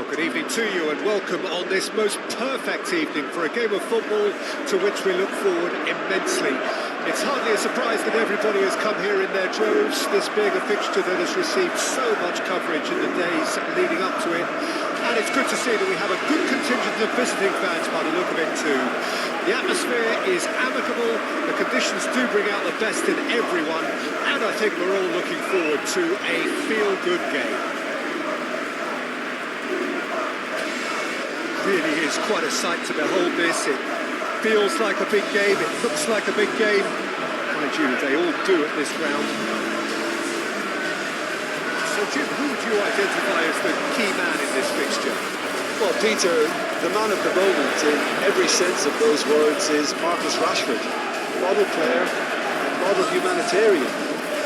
Good evening to you and welcome on this most perfect evening for a game of football to which we look forward immensely. It's hardly a surprise that everybody has come here in their droves, this being a fixture that has received so much coverage in the days leading up to it. And it's good to see that we have a good contingent of visiting fans by the look of it too. The atmosphere is amicable, the conditions do bring out the best in everyone, and I think we're all looking forward to a feel-good game. Really is quite a sight to behold this. It feels like a big game, it looks like a big game. Mind you, they all do at this ground. So Jim, who would you identify as the key man in this fixture? Well, Peter, the man of the moment in every sense of those words is Marcus Rashford. Model player and model humanitarian.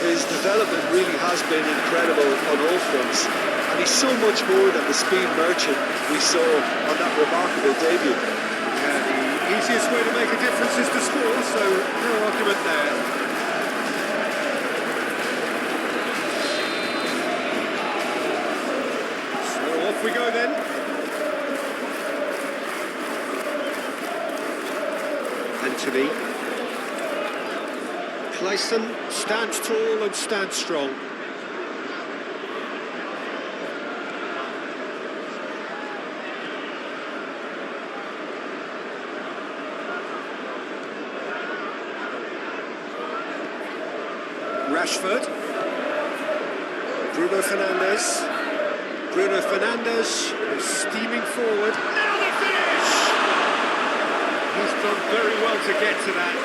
His development really has been incredible on all fronts. And he's so much more than the speed merchant we saw on that remarkable debut. Yeah, the easiest way to make a difference is to score, so no argument there. So off we go then. Anthony. Clayson stands tall and stands strong. Rashford, Bruno Fernandes is steaming forward. Now the finish! He's done very well to get to that.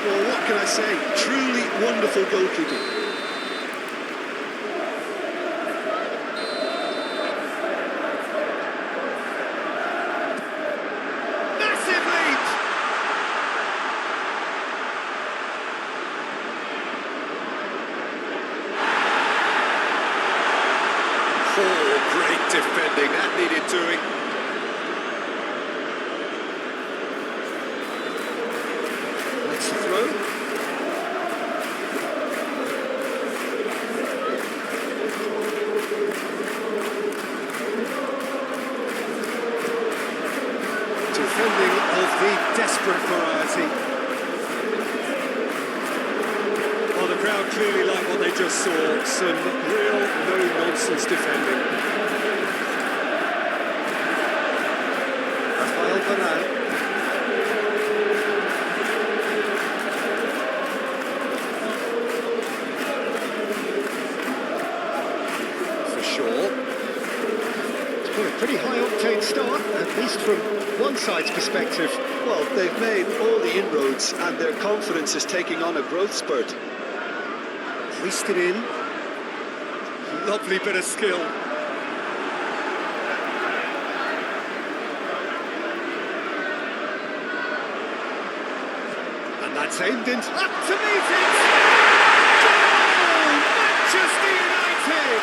Well, what can I say? Truly wonderful goalkeeping. Great defending, that needed doing. That's the throw. Defending of the desperate variety. Well, the crowd clearly like what they just saw. Some real no-nonsense defending. For sure. It's been a pretty high-octane start, at least from one side's perspective. Well, they've made all the inroads and their confidence is taking on a growth spurt. Placed it in. Lovely bit of skill. That's aimed in. Up to meet it! Goal! Manchester United!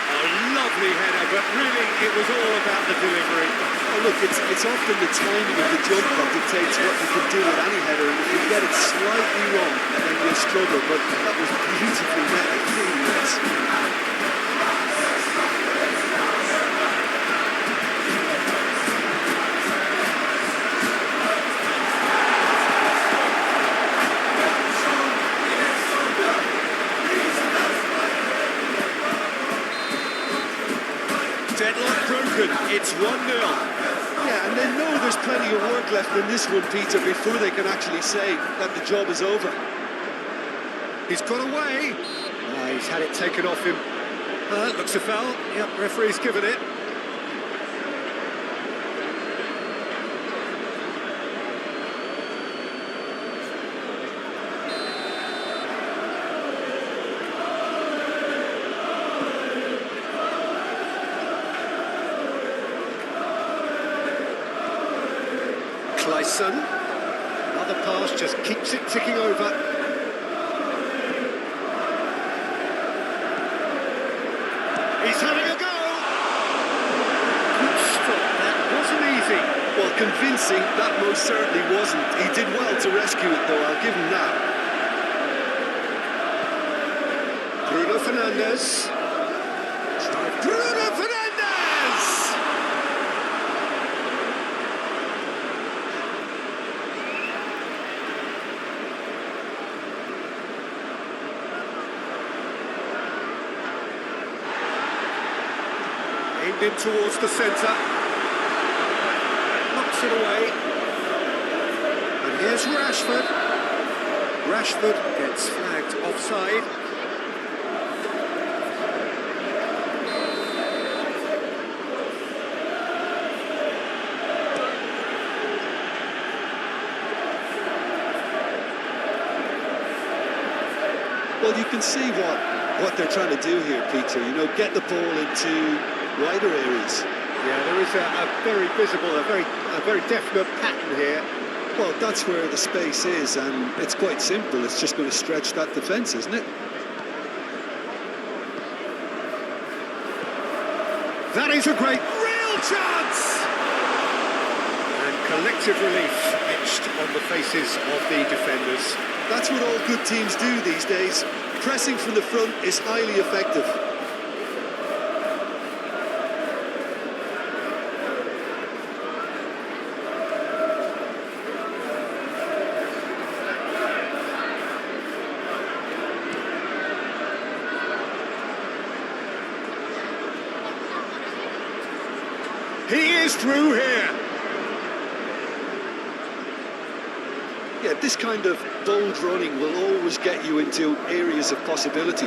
A lovely header, but really it was all about the delivery. Oh, look, it's often the timing of the jump that dictates what you can do with any header, and if you get it slightly wrong, then you'll struggle, but that was beautifully met, it really was. Deadlock broken, it's 1-0. Yeah, and they know there's plenty of work left in this one, Peter, before they can actually say that the job is over. He's got away. He's had it taken off him. Looks a foul. Yep, referee's given it. Clayson, another pass, just keeps it ticking over. He's having a go! Good stop, that wasn't easy. Well, convincing, that most certainly wasn't. He did well to rescue it, though, I'll give him that. Bruno Fernandes. Fernandes. Bruno Fernandes! Aimed in towards the centre. Knocks it away. And here's Rashford. Rashford gets flagged offside. Well, you can see what they're trying to do here, Peter. You know, get the ball into wider areas. Yeah, there is a very visible, a very definite pattern here. Well, that's where the space is, and it's quite simple. It's just going to stretch that defence, isn't it? That is a great, real chance! And collective relief etched on the faces of the defenders. That's what all good teams do these days. Pressing from the front is highly effective. He is through here. Yeah, this kind of bold running will always get you into areas of possibility.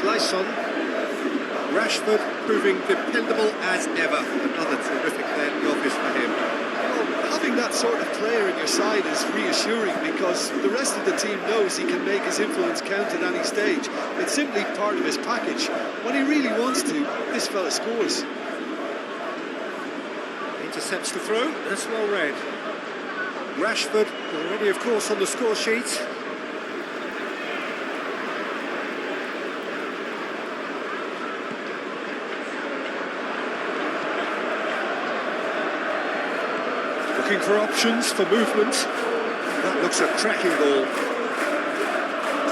Clayson. Rashford proving dependable as ever. Another terrific day at the office for him. Well, having that sort of player in your side is reassuring because the rest of the team knows he can make his influence count at any stage. It's simply part of his package. When he really wants to, this fella scores. Intercepts the throw, that's well read. Rashford already, of course, on the score sheet. Looking for options for movement. That looks a cracking ball.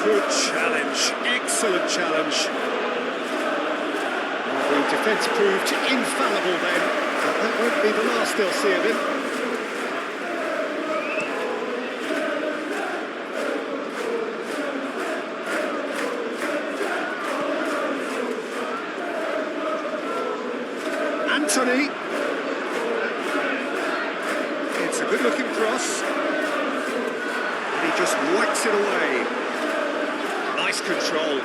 Good challenge, excellent challenge. The defence proved infallible then. That won't be the last they'll see of him. Anthony. It's a good-looking cross. And he just whacks it away. Nice control.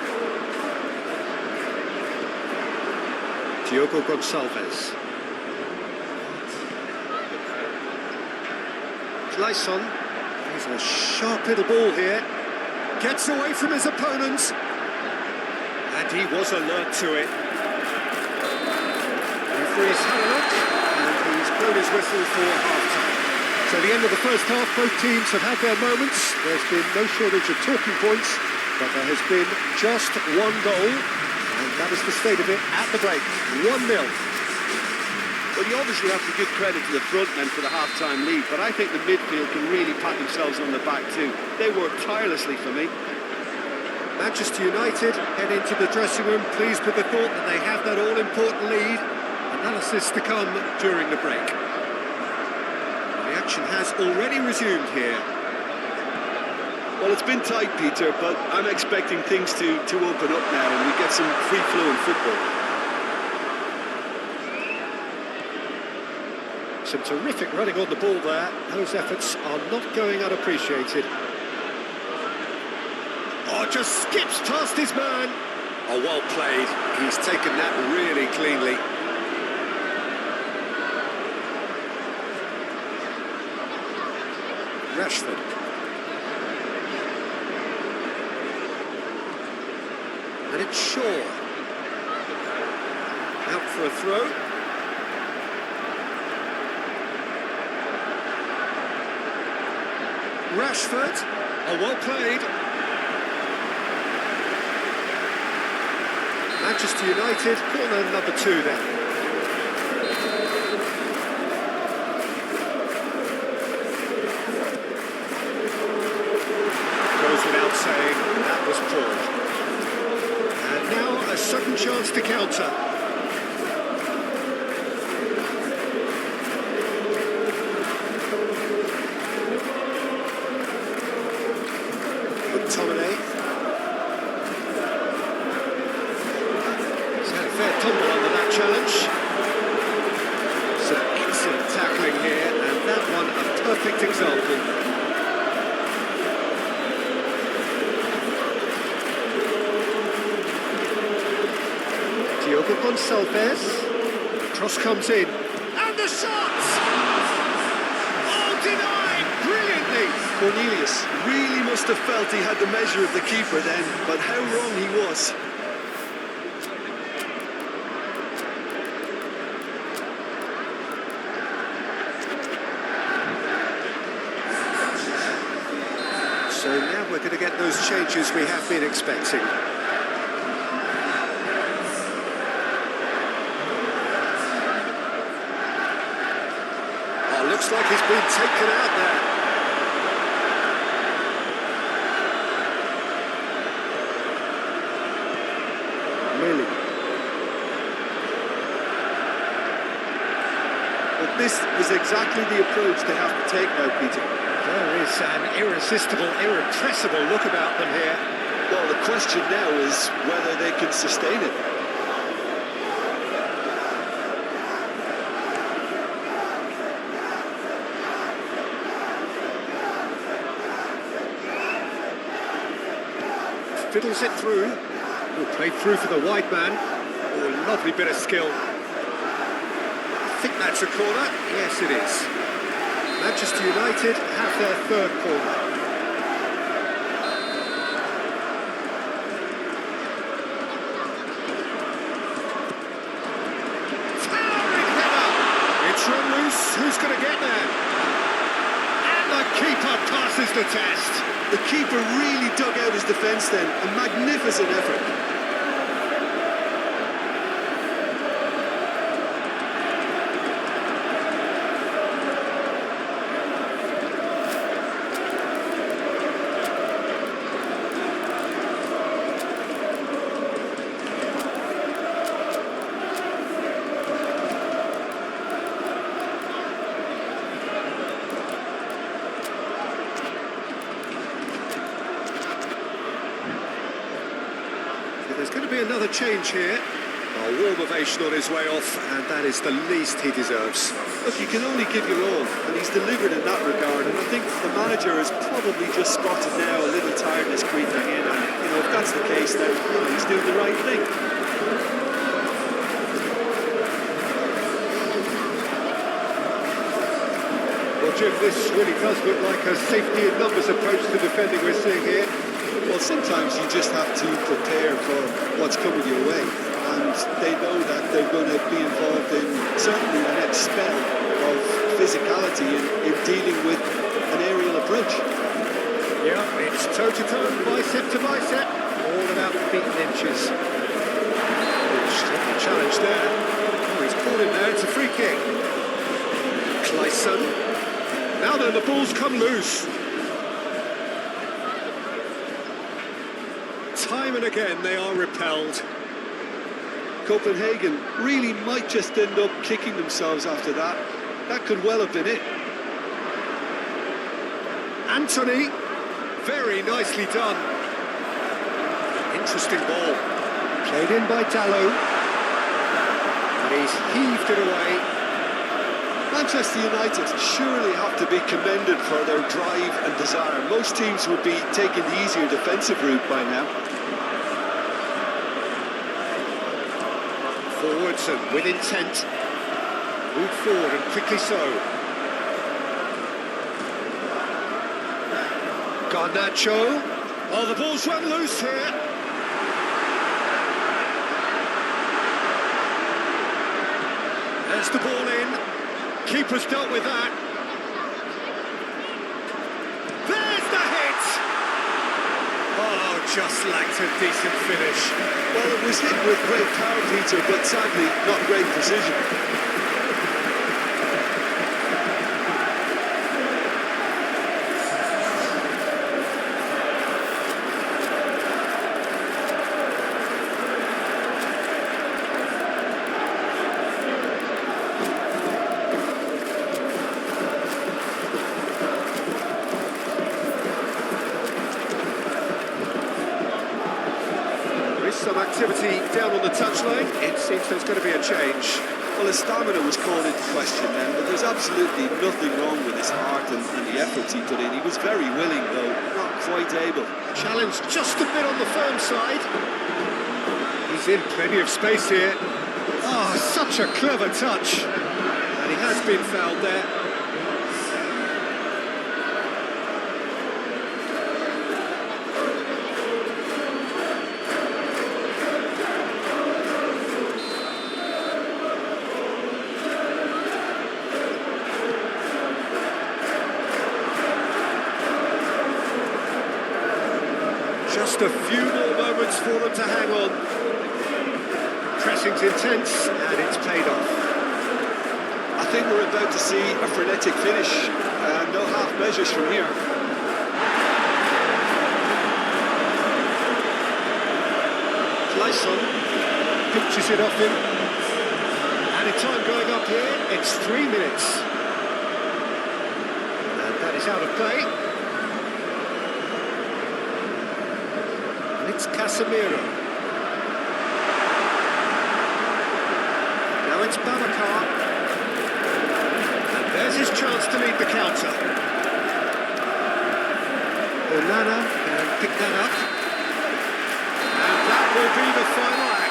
Diogo Gonçalves. Clayson. He's a sharp little ball here. Gets away from his opponent. And he was alert to it. Referee's had a look. And he's blown his whistle for half-time. So the end of the first half, both teams have had their moments. There's been no shortage of talking points, but there has been just one goal, and that is the state of it at the break. 1-0. Well, you obviously have to give credit to the front men for the half-time lead, but I think the midfield can really pat themselves on the back too. They worked tirelessly for me. Manchester United head into the dressing room pleased with the thought that they have that all-important lead. Analysis to come during the break. The action has already resumed here. Well, it's been tight, Peter, but I'm expecting things to open up now and we get some free-flowing football. Some terrific running on the ball there. Those efforts are not going unappreciated. Oh, just skips past his man. Oh, well played. He's taken that really cleanly. Rashford. And it's Shaw. Out for a throw. Rashford. Oh, well played. Manchester United, corner number 2 then. one a perfect example. Diogo Gonçalves. Cross comes in. And the shot! Oh, denied brilliantly! Cornelius really must have felt he had the measure of the keeper then, but how wrong he was. So now we're going to get those changes we have been expecting. Oh, looks like he's been taken out there. Really? But this is exactly the approach they have to take now, Peter. There is an irresistible, irrepressible look about them here. Well, the question now is whether they can sustain it. Fiddles it through. Will play through for the wide man. Oh, lovely bit of skill. I think that's a corner. Yes, it is. Manchester United have their third corner. Towering header! It's run loose. Who's going to get there? And the keeper passes the test. The keeper really dug out his defence then. A magnificent effort. There's going to be another change here. A warm ovation on his way off, and that is the least he deserves. Look, you can only give your all, and he's delivered in that regard. And I think the manager has probably just spotted now a little tiredness creeping in. And, you know, if that's the case, then he's doing the right thing. Well, Jim, this really does look like a safety in numbers approach to defending we're seeing here. Well, sometimes you just have to prepare for what's coming your way, and they know that they're going to be involved in certainly the next spell of physicality in dealing with an aerial approach. Yeah, it's toe-to-toe, bicep to bicep, all about feet and inches. Challenge there. Oh, he's pulled him there, it's a free kick. Clayson. Now then, the ball's come loose. Time and again they are repelled. Copenhagen really might just end up kicking themselves after that. That could well have been it. Anthony, very nicely done. Interesting ball. Played in by Dalot. And he's heaved it away. Manchester United surely have to be commended for their drive and desire. Most teams would be taking the easier defensive route by now. Forwards and with intent. Move forward and quickly so. Garnacho. Oh, the ball's run loose here. There's the ball in. Keeper's dealt with that. There's the hit! Oh, just lacked a decent finish. Well, it was hit with great power, Peter, but sadly not great precision. Some activity down on the touchline. It seems there's going to be a change. Well, his stamina was called into question then, but there's absolutely nothing wrong with his heart and the efforts he put in. He was very willing, though, not quite able. Challenge just a bit on the firm side. He's in plenty of space here. Oh, such a clever touch. And he has been fouled there. Just a few more moments for them to hang on. Pressing's intense, and it's paid off. I think we're about to see a frenetic finish. No half measures from here. Clayson pinches it off him. And in time going up here, it's 3 minutes. And that is out of play. It's Casemiro. Now it's Babacar. And there's his chance to lead the counter. Onana can pick that up. And that will be the final act.